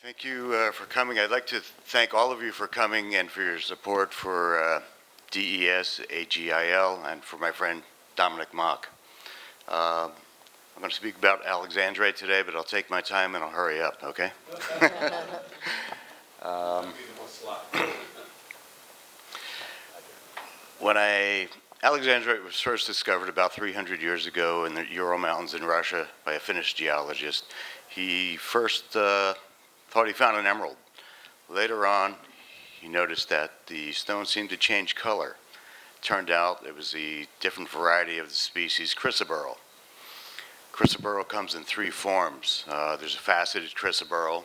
Thank you for coming. I'd like to thank all of you for coming and for your support for DES, AGIL, and for my friend Dominic Mock. I'm going to speak about alexandrite today, but I'll take my time and I'll hurry up, okay? Alexandrite was first discovered about 300 years ago in the Ural Mountains in Russia by a Finnish geologist. He first thought he found an emerald. Later on, he noticed that the stone seemed to change color. Turned out it was a different variety of the species chrysoberyl. Chrysoberyl comes in three forms. There's a faceted chrysoberyl.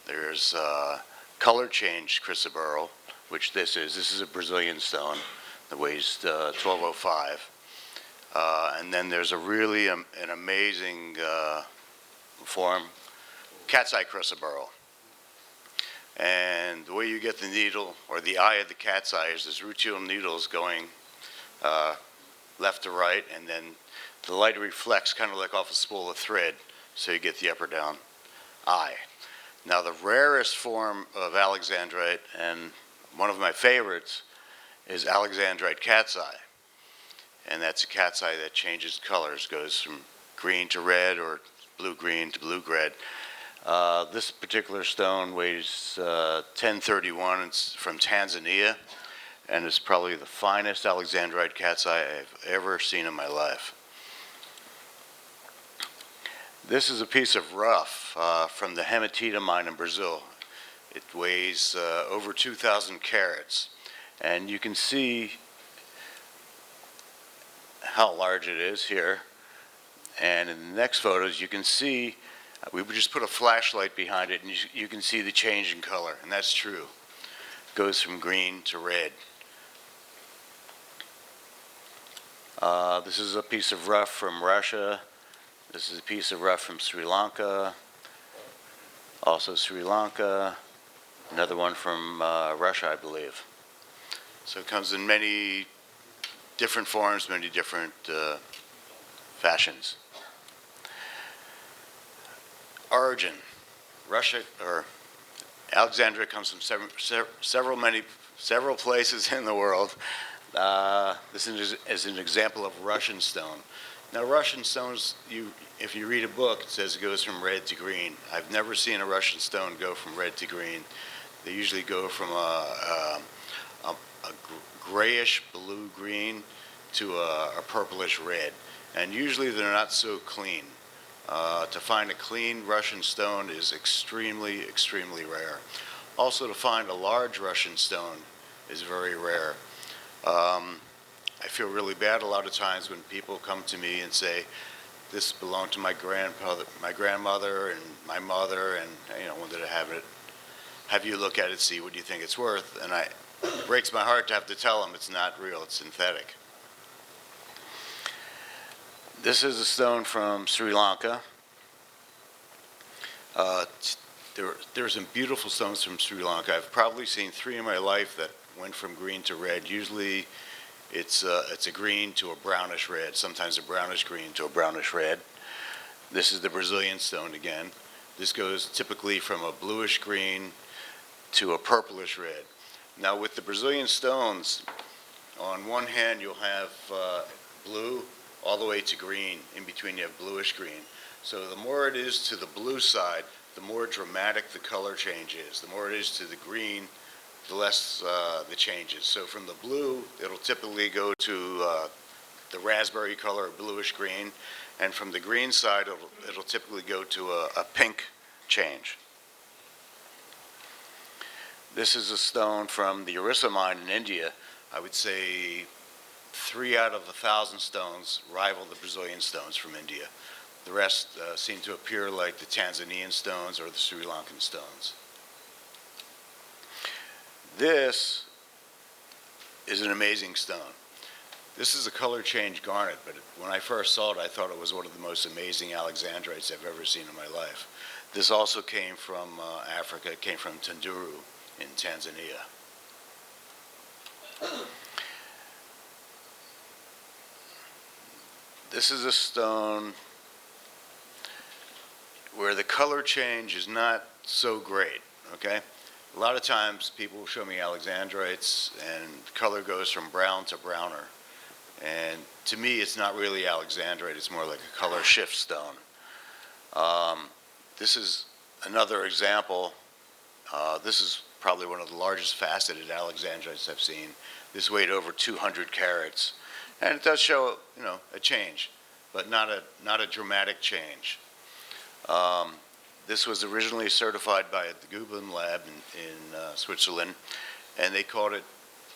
There's color changed chrysoberyl, which this is. This is a Brazilian stone that weighs 1205. And then there's a really an amazing form, cat's eye chrysoberyl. And the way you get the needle, or the eye of the cat's eye, is there's rutial needles going left to right, and then the light reflects kind of like off a spool of thread, so you get the up or down eye. Now the rarest form of alexandrite, and one of my favorites, is alexandrite cat's eye. And that's a cat's eye that changes colors, goes from green to red or blue-green to blue-red. This particular stone weighs 1031. It's from Tanzania, and it's probably the finest alexandrite cat's eye I've ever seen in my life. This is a piece of rough from the Hematita mine in Brazil. It weighs over 2,000 carats, and you can see how large it is here. And in the next photos, you can see, we would just put a flashlight behind it, and you can see the change in color, and that's true. It goes from green to red. This is a piece of rough from Russia. This is a piece of rough from Sri Lanka. Also Sri Lanka. Another one from Russia, I believe. So it comes in many different forms, many different fashions. Origin. Russia, or Alexandria, comes from several places in the world. This is an example of Russian stone. Now, Russian stones, if you read a book, it says it goes from red to green. I've never seen a Russian stone go from red to green. They usually go from a grayish blue-green to a purplish red. And usually they're not so clean. To find a clean Russian stone is extremely, extremely rare. Also, to find a large Russian stone is very rare. I feel really bad a lot of times when people come to me and say, this belonged to my grandmother and my mother, and wanted to have you look at it, see what you think it's worth. And it breaks my heart to have to tell them it's not real, it's synthetic. This is a stone from Sri Lanka. There are some beautiful stones from Sri Lanka. I've probably seen 3 in my life that went from green to red. Usually it's a green to a brownish red, sometimes a brownish green to a brownish red. This is the Brazilian stone again. This goes typically from a bluish green to a purplish red. Now with the Brazilian stones, on one hand you'll have blue all the way to green. In between you have bluish green. So the more it is to the blue side, the more dramatic the color change is. The more it is to the green, the less the changes. So from the blue, it'll typically go to the raspberry color, bluish green, and from the green side, it'll typically go to a pink change. This is a stone from the Orissa mine in India. I would say 3 out of 1,000 stones rival the Brazilian stones from India. The rest seem to appear like the Tanzanian stones or the Sri Lankan stones. This is an amazing stone. This is a color change garnet, but when I first saw it, I thought it was one of the most amazing alexandrites I've ever seen in my life. This also came from Africa. It came from Tunduru in Tanzania. This is a stone where the color change is not so great, okay? A lot of times people will show me alexandrites and color goes from brown to browner. And to me, it's not really alexandrite, it's more like a color shift stone. This is another example. This is probably one of the largest faceted alexandrites I've seen. This weighed over 200 carats. And it does show, a change, but not a dramatic change. This was originally certified by the Gublin lab in Switzerland, and they called it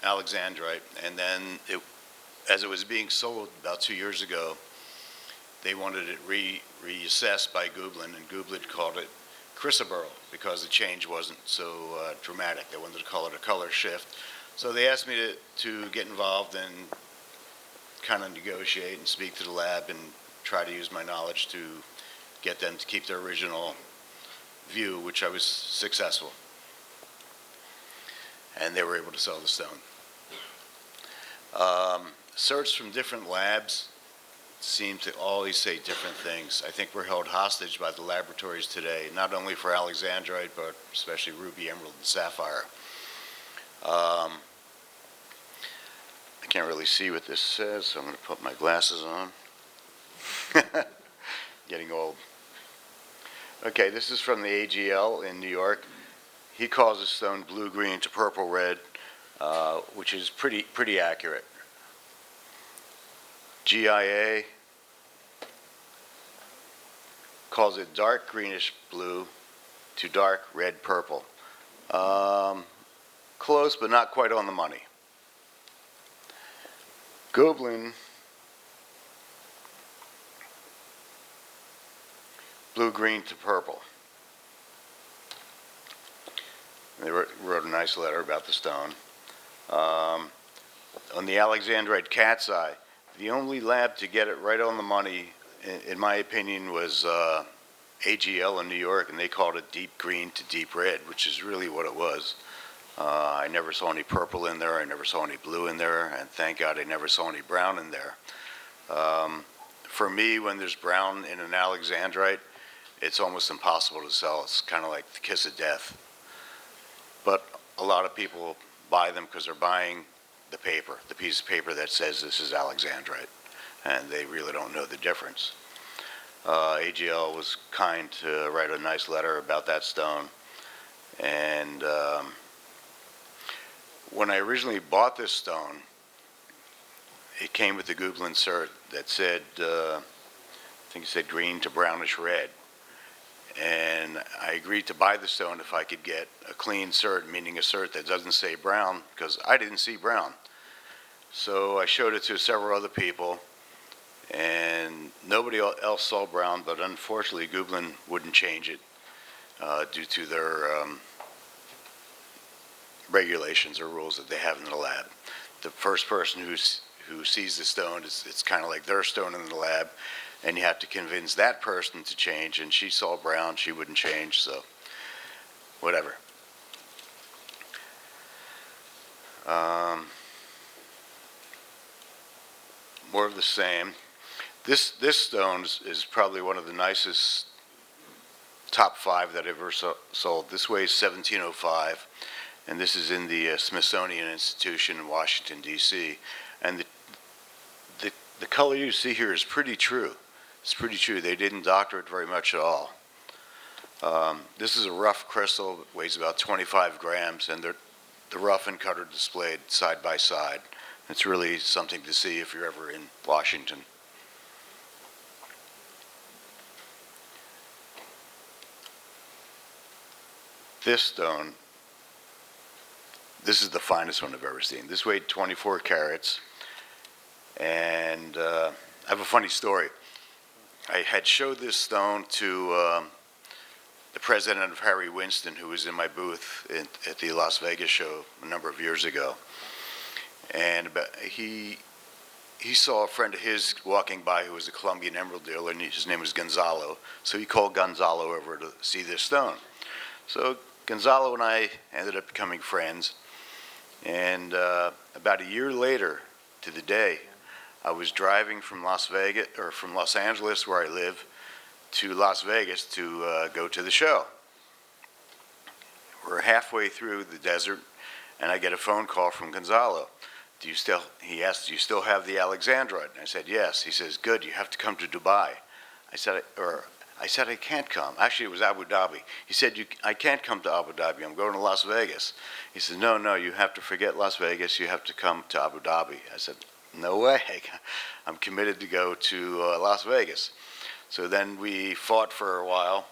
alexandrite. And then as it was being sold about 2 years ago, they wanted it reassessed by Gublin, and Gublin called it chrysoberyl because the change wasn't so dramatic. They wanted to call it a color shift. So they asked me to get involved and kind of negotiate and speak to the lab and try to use my knowledge to get them to keep their original view, which I was successful. And they were able to sell the stone. Certs from different labs seem to always say different things. I think we're held hostage by the laboratories today, not only for alexandrite, but especially ruby, emerald, and sapphire. I can't really see what this says, so I'm going to put my glasses on. Getting old. Okay, this is from the AGIL in New York. He calls the stone blue-green to purple-red, which is pretty accurate. GIA calls it dark greenish blue to dark red purple. Close, but not quite on the money. Gublin, blue-green to purple. And they wrote a nice letter about the stone. On the alexandrite cat's eye, the only lab to get it right on the money, in my opinion, was AGL in New York, and they called it deep green to deep red, which is really what it was. I never saw any purple in there, I never saw any blue in there, and thank God I never saw any brown in there. For me, when there's brown in an alexandrite, it's almost impossible to sell. It's kind of like the kiss of death. But a lot of people buy them because they're buying the paper, the piece of paper that says this is alexandrite, and they really don't know the difference. AGL was kind to write a nice letter about that stone, and when I originally bought this stone, it came with the Gublin cert that said, I think it said green to brownish red. And I agreed to buy the stone if I could get a clean cert, meaning a cert that doesn't say brown, because I didn't see brown. So I showed it to several other people, and nobody else saw brown, but unfortunately Gublin wouldn't change it due to their regulations or rules that they have in the lab. The first person who sees the stone, it's kind of like their stone in the lab, and you have to convince that person to change, and she saw brown, she wouldn't change, so whatever. More of the same. This stone is probably one of the nicest top 5 that I've ever sold. This weighs 1705, and this is in the Smithsonian Institution in Washington, D.C., and the color you see here is pretty true. It's pretty true. They didn't doctor it very much at all. This is a rough crystal. It weighs about 25 grams, and the rough and cut are displayed side by side. It's really something to see if you're ever in Washington. This stone, this is the finest one I've ever seen. This weighed 24 carats, and I have a funny story. I had showed this stone to the president of Harry Winston, who was in my booth at the Las Vegas show a number of years ago. And he saw a friend of his walking by who was a Colombian emerald dealer, and his name was Gonzalo. So he called Gonzalo over to see this stone. So Gonzalo and I ended up becoming friends. And about a year later to the day, I was driving from Los Angeles, where I live, to Las Vegas to go to the show. We're halfway through the desert, and I get a phone call from Gonzalo. He asked, do you still have the Alexandrite? And I said, yes. He says, good, you have to come to Dubai. I said, I can't come. Actually, it was Abu Dhabi. He said, I can't come to Abu Dhabi. I'm going to Las Vegas. He said, no, you have to forget Las Vegas. You have to come to Abu Dhabi. I said, no way. I'm committed to go to Las Vegas. So then we fought for a while,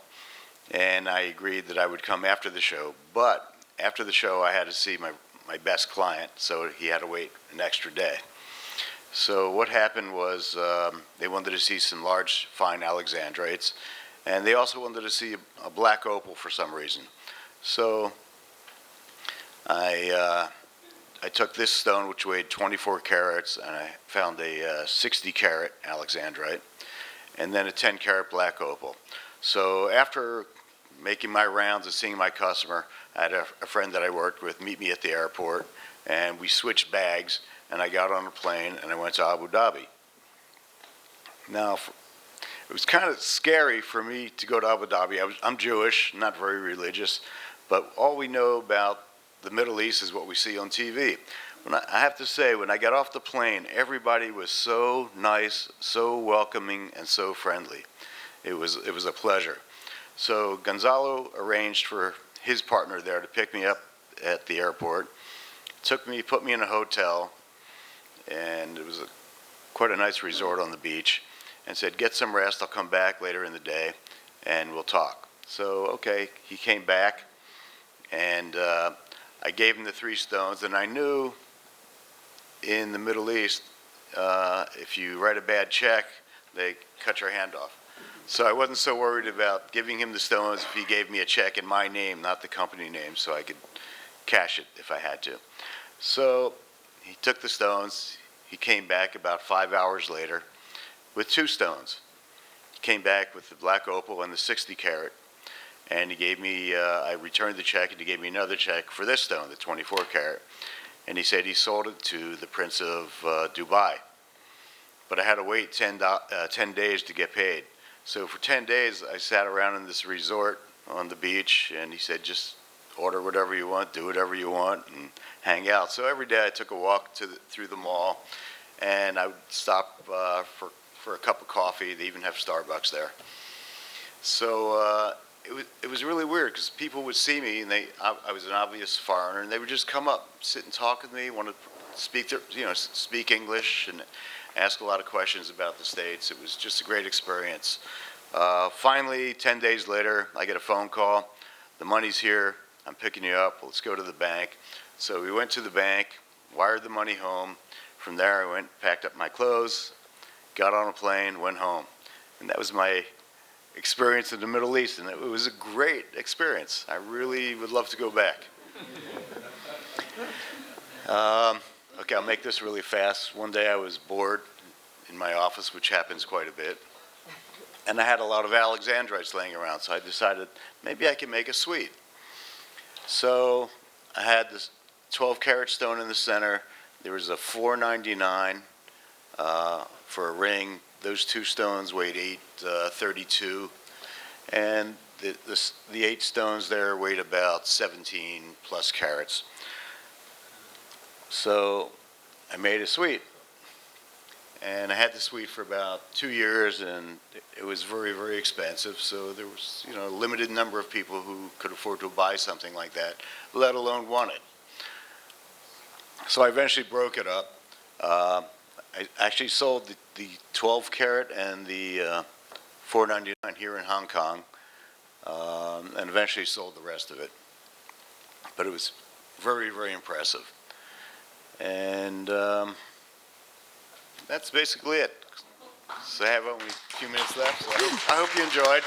and I agreed that I would come after the show. But after the show, I had to see my best client, so he had to wait an extra day. So what happened was they wanted to see some large, fine Alexandrites, and they also wanted to see a black opal for some reason. So I took this stone, which weighed 24 carats, and I found a 60-carat Alexandrite, and then a 10-carat black opal. So after making my rounds and seeing my customer, I had a friend that I worked with meet me at the airport, and we switched bags, and I got on a plane, and I went to Abu Dhabi. Now, it was kind of scary for me to go to Abu Dhabi. I'm Jewish, not very religious, but all we know about the Middle East is what we see on TV. I have to say, when I got off the plane, everybody was so nice, so welcoming, and so friendly. It was a pleasure. So Gonzalo arranged for his partner there to pick me up at the airport, put me in a hotel, and it was quite a nice resort on the beach, and said, get some rest, I'll come back later in the day, and we'll talk. So, okay, he came back, and I gave him the 3 stones, and I knew in the Middle East, if you write a bad check, they cut your hand off. So I wasn't so worried about giving him the stones if he gave me a check in my name, not the company name, so I could cash it if I had to. So he took the stones. He came back about 5 hours later with 2 stones. He came back with the black opal and the 60-carat, and he gave me, I returned the check, and he gave me another check for this stone, the 24-carat. And he said he sold it to the Prince of Dubai. But I had to wait 10 days to get paid. So for 10 days, I sat around in this resort on the beach, and he said, just order whatever you want, do whatever you want, and hang out. So every day I took a walk through the mall, and I would stop for a cup of coffee. They even have Starbucks there. So it was really weird, because people would see me, and I was an obvious foreigner, and they would just come up, sit and talk with me, want to speak English, and ask a lot of questions about the States. It was just a great experience. Finally, 10 days later, I get a phone call. The money's here. I'm picking you up. Let's go to the bank. So we went to the bank, wired the money home. From there, I went, packed up my clothes, got on a plane, went home. And that was my experience in the Middle East, and it was a great experience. I really would love to go back. Okay, I'll make this really fast. One day I was bored in my office, which happens quite a bit, and I had a lot of Alexandrites laying around, so I decided maybe I can make a suite. So I had this 12-carat stone in the center. There was a $4.99 for a ring. Those 2 stones weighed 832, and the 8 stones there weighed about 17 plus carats. So I made a suite, and I had the suite for about 2 years, and it was very, very expensive. So there was, a limited number of people who could afford to buy something like that, let alone want it. So I eventually broke it up. I actually sold the 12-carat and the $4.99 here in Hong Kong, and eventually sold the rest of it. But it was very, very impressive. And that's basically it. So I have only a few minutes left, so I hope you enjoyed.